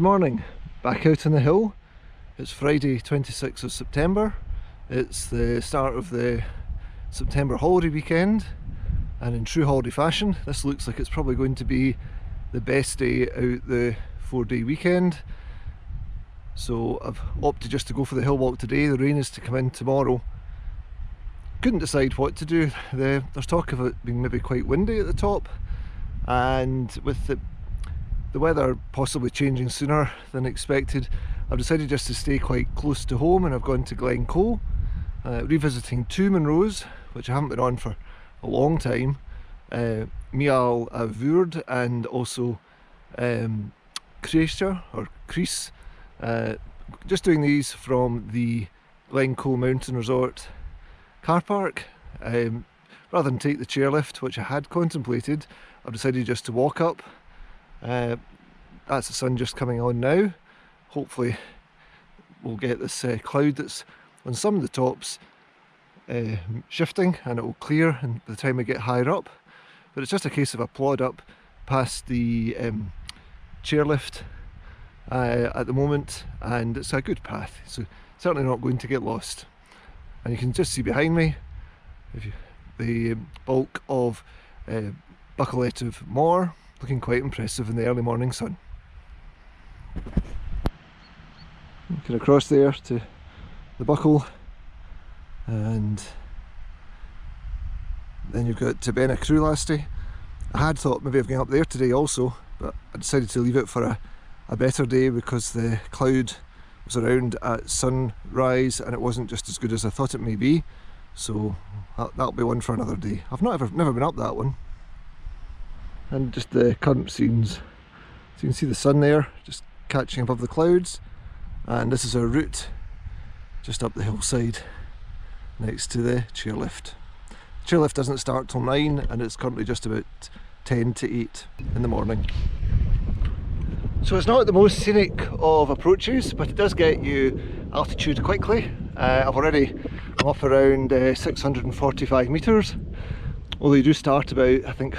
Good morning, back out on the hill. It's Friday 26th of September. It's the start of the September holiday weekend, and in true holiday fashion this looks like it's probably going to be the best day out the 4-day weekend. So I've opted just to go for the hill walk today. The rain is to come in tomorrow. Couldn't decide what to do. There's talk of it being maybe quite windy at the top, and with the weather possibly changing sooner than expected, I've decided just to stay quite close to home, and I've gone to Glencoe, revisiting two Munros which I haven't been on for a long time, Meall, Bhuiridh, and also Creise, just doing these from the Glencoe Mountain Resort car park. Rather than take the chairlift, which I had contemplated, I've decided just to walk up. That's the sun just coming on now. Hopefully we'll get this cloud that's on some of the tops shifting, and it will clear and by the time we get higher up. But it's just a case of a plod up past the chairlift at the moment, and it's a good path, so certainly not going to get lost. And you can just see behind me the bulk of Rannoch Moor, looking quite impressive in the early morning sun. Looking across there to the buckle, and then you've got to Bhuiridh. I had thought maybe of going up there today also, but I decided to leave it for a better day because the cloud was around at sunrise and it wasn't just as good as I thought it may be. So that'll be one for another day. I've never been up that one. And just the current scenes, so you can see the sun there just catching above the clouds, and this is our route just up the hillside next to the chairlift. The chairlift doesn't start till 9 and it's currently just about 10 to 8 in the morning. So it's not the most scenic of approaches, but it does get you altitude quickly. I'm up around 645 metres, although you do start about, I think,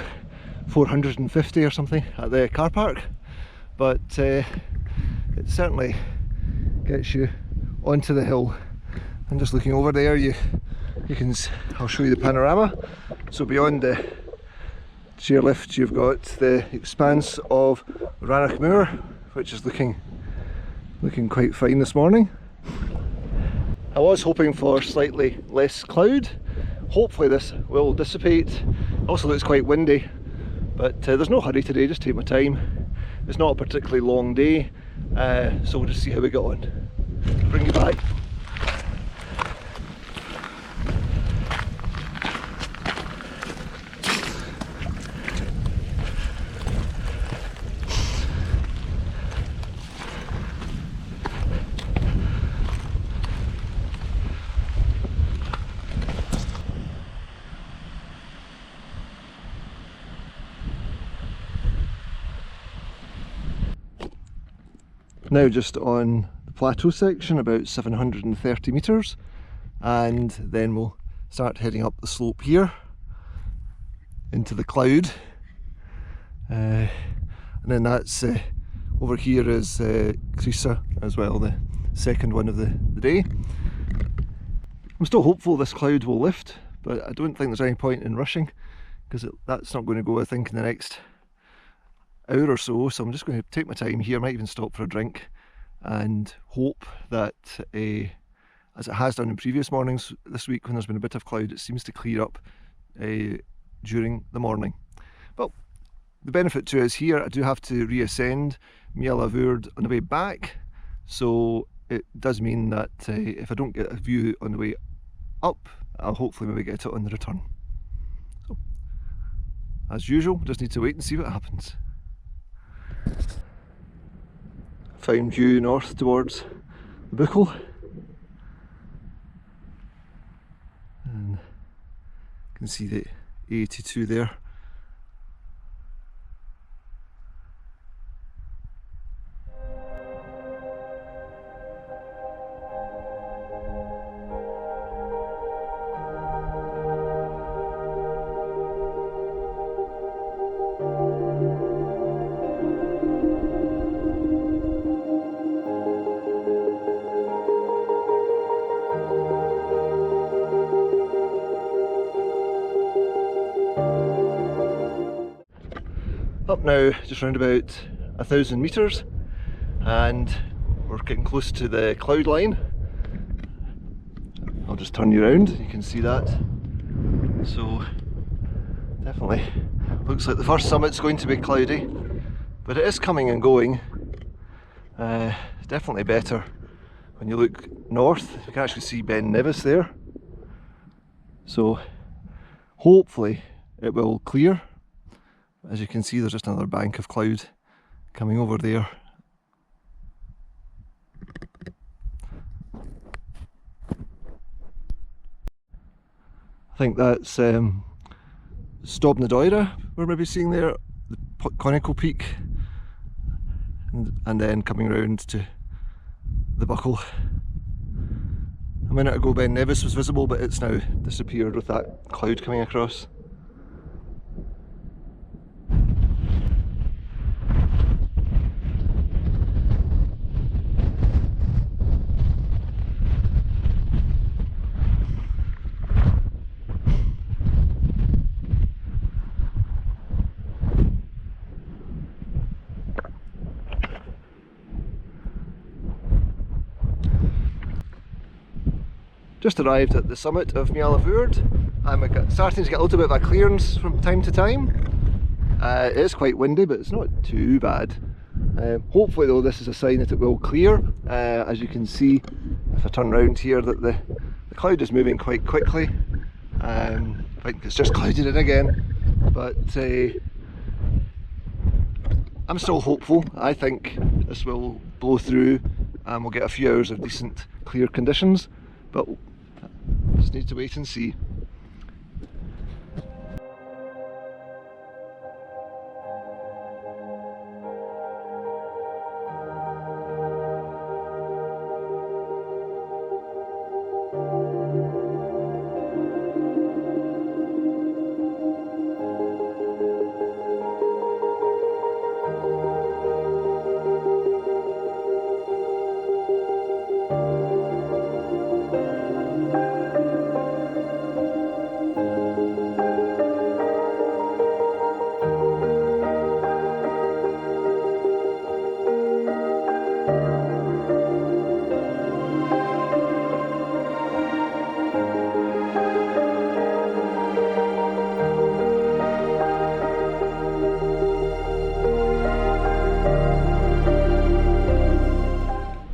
450 or something at the car park, but it certainly gets you onto the hill. And just looking over there, I'll show you the panorama. So beyond the chairlift you've got the expanse of Rannoch Moor, which is looking quite fine this morning. I was hoping for slightly less cloud. Hopefully this will dissipate. It also looks quite windy, but there's no hurry today, just take my time. It's not a particularly long day, so we'll just see how we get on. Bring you back. Now just on the plateau section, about 730 metres, and then we'll start heading up the slope here into the cloud, and then that's over here is Creise as well, the second one of the day. I'm still hopeful this cloud will lift, but I don't think there's any point in rushing because that's not going to go, I think, in the next hour or so. So I'm just going to take my time here, might even stop for a drink, and hope that as it has done in previous mornings this week when there's been a bit of cloud, it seems to clear up during the morning. But the benefit too is here I do have to reascend Meall Bhuiridh on the way back, so it does mean that if I don't get a view on the way up, I'll hopefully maybe get it on the return. So as usual, just need to wait and see what happens. Fine view north towards the buckle, and you can see the A82 there. Up now just around about 1,000 metres, and we're getting close to the cloud line. I'll just turn you around, you can see that. So definitely looks like the first summit's going to be cloudy, but it is coming and going. Definitely better when you look north. You can actually see Ben Nevis there. So hopefully it will clear. As you can see, there's just another bank of cloud coming over there. I think that's Stobnadoira we're maybe seeing there, the conical peak, and then coming round to the Buckle. A minute ago Ben Nevis was visible, but it's now disappeared with that cloud coming across. Just arrived at the summit of Meall. I'm starting to get a little bit of a clearance from time to time. It is quite windy, but it's not too bad. Hopefully though, this is a sign that it will clear. As you can see, if I turn around here, that the cloud is moving quite quickly. I think it's just clouded in again, but I'm still hopeful. I think this will blow through and we'll get a few hours of decent clear conditions, but just need to wait and see.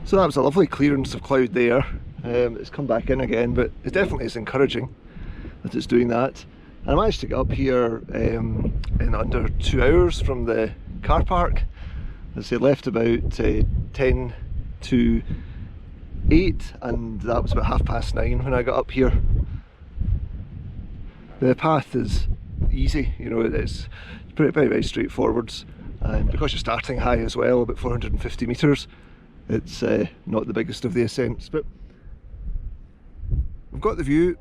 So that was a lovely clearance of cloud there. It's come back in again, but it definitely is encouraging that it's doing that. And I managed to get up here in under 2 hours from the car park. As I left about 10 to 8, and that was about 9:30 when I got up here. The path is easy, you know, it's very straightforward, and because you're starting high as well, about 450 metres, it's not the biggest of the ascents, but we've got the view.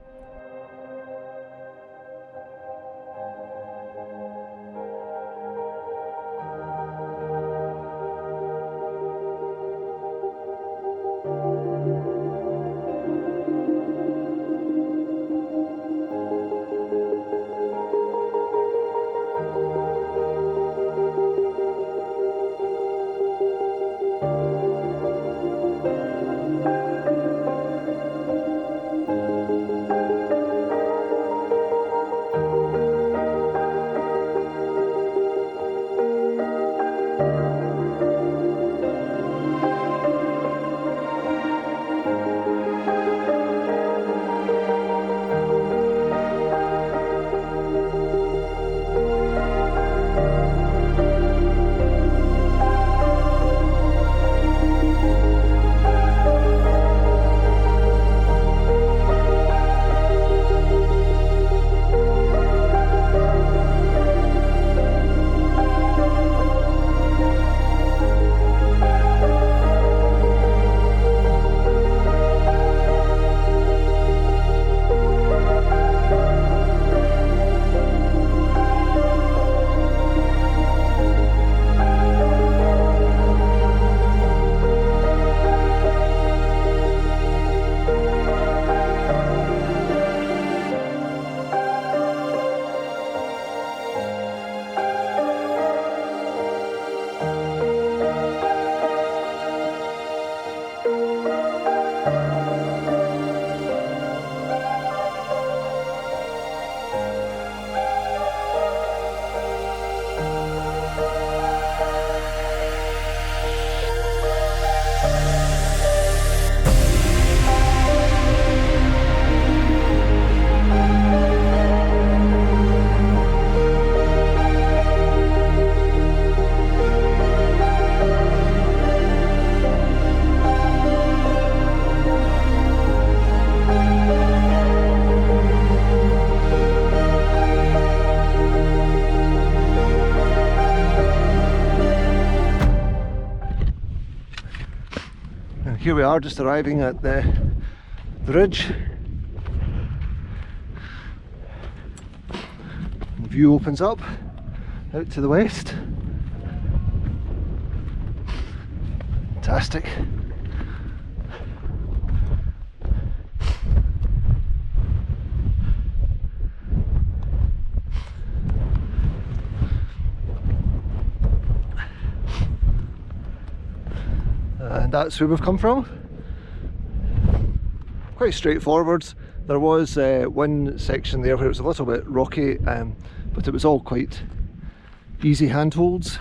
Here we are, just arriving at the ridge. The view opens up out to the west. Fantastic. And that's where we've come from. Quite straightforward. There was one section there where it was a little bit rocky, but it was all quite easy handholds.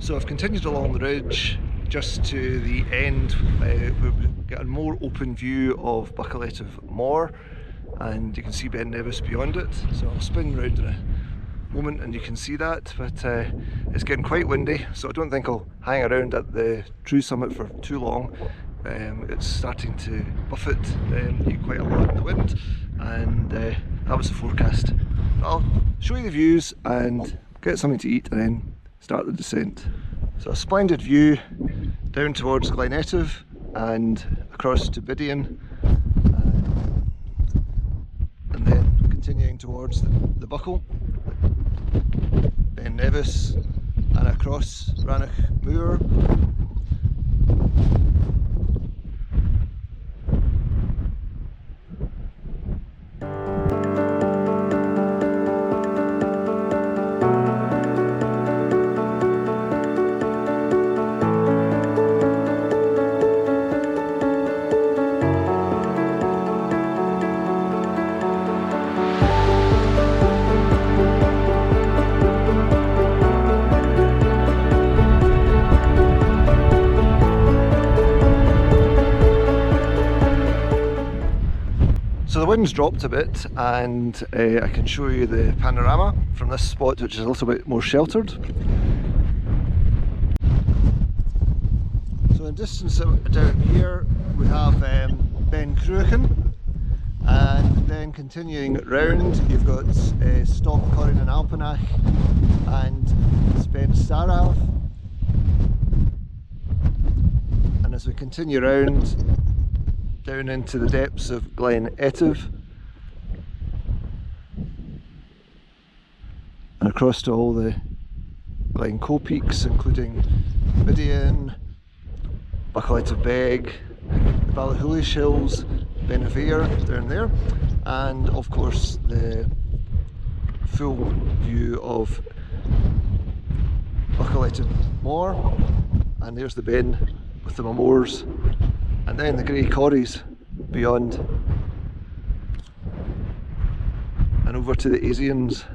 So I've continued along the ridge just to the end where we get a more open view of Moor, and you can see Ben Nevis beyond it. So I'll spin round in a moment and you can see that, but it's getting quite windy, so I don't think I'll hang around at the true summit for too long. It's starting to buffet quite a lot in the wind, and that was the forecast. I'll show you the views and get something to eat and then start the descent. So a splendid view down towards Glencoe and across to Bhuiridh, and then continuing towards the Buckle, Ben Nevis, and across Rannoch Moor. wind's dropped a bit, and I can show you the panorama from this spot, which is a little bit more sheltered. So in distance down here we have Ben Cruachan, and then continuing round you've got Stop Corrin and Alpenach and Spen Starav. And as we continue round down into the depths of Glen Etive and across to all the Glencoe peaks, including Midian, Bucklehead Beg, the Ballahooly Hills, Benavere down there, and of course the full view of Bucklehead Moor, and there's the Ben with the moors, and then the grey corries beyond, and over to the Asians.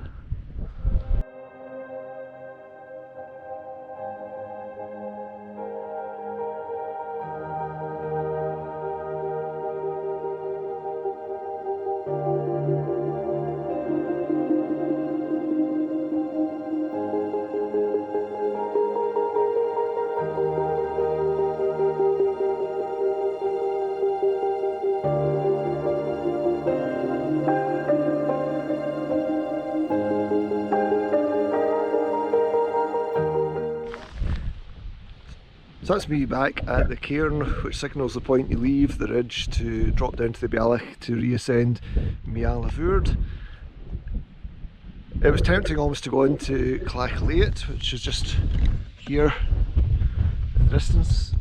So that's me back at the cairn, which signals the point you leave the ridge to drop down to the bealach to reascend Meall. It was tempting almost to go into Clachleat, which is just here in the distance,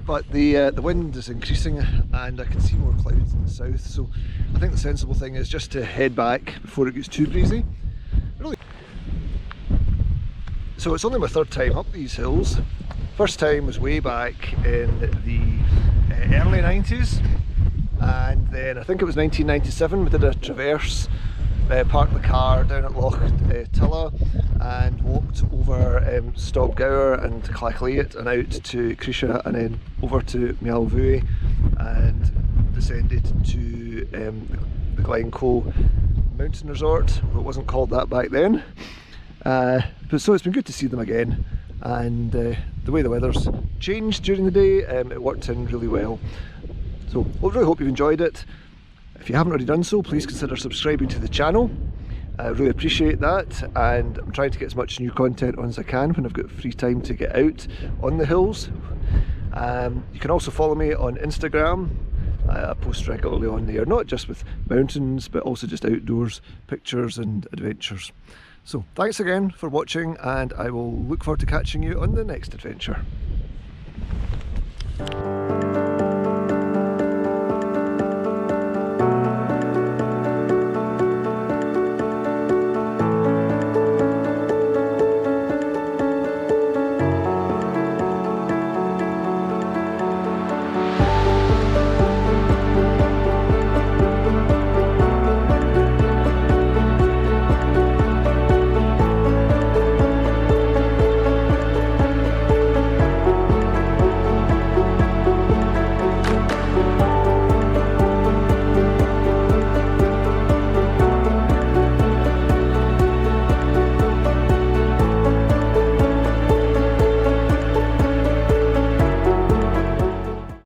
but the wind is increasing and I can see more clouds in the south, so I think the sensible thing is just to head back before it gets too breezy. So it's only my third time up these hills. First time was way back in the early 90s, and then I think it was 1997 we did a traverse, parked the car down at Loch Tulla and walked over Stobgower and Clachleat and out to Creise and then over to Meall and descended to the Glencoe Mountain Resort. Well, it wasn't called that back then. But so it's been good to see them again, and the way the weather's changed during the day, it worked in really well. So I really hope you've enjoyed it. If you haven't already done so, please consider subscribing to the channel. I really appreciate that, and I'm trying to get as much new content on as I can when I've got free time to get out on the hills. You can also follow me on Instagram. I post regularly on there, not just with mountains but also just outdoors pictures and adventures. So thanks again for watching, and I will look forward to catching you on the next adventure.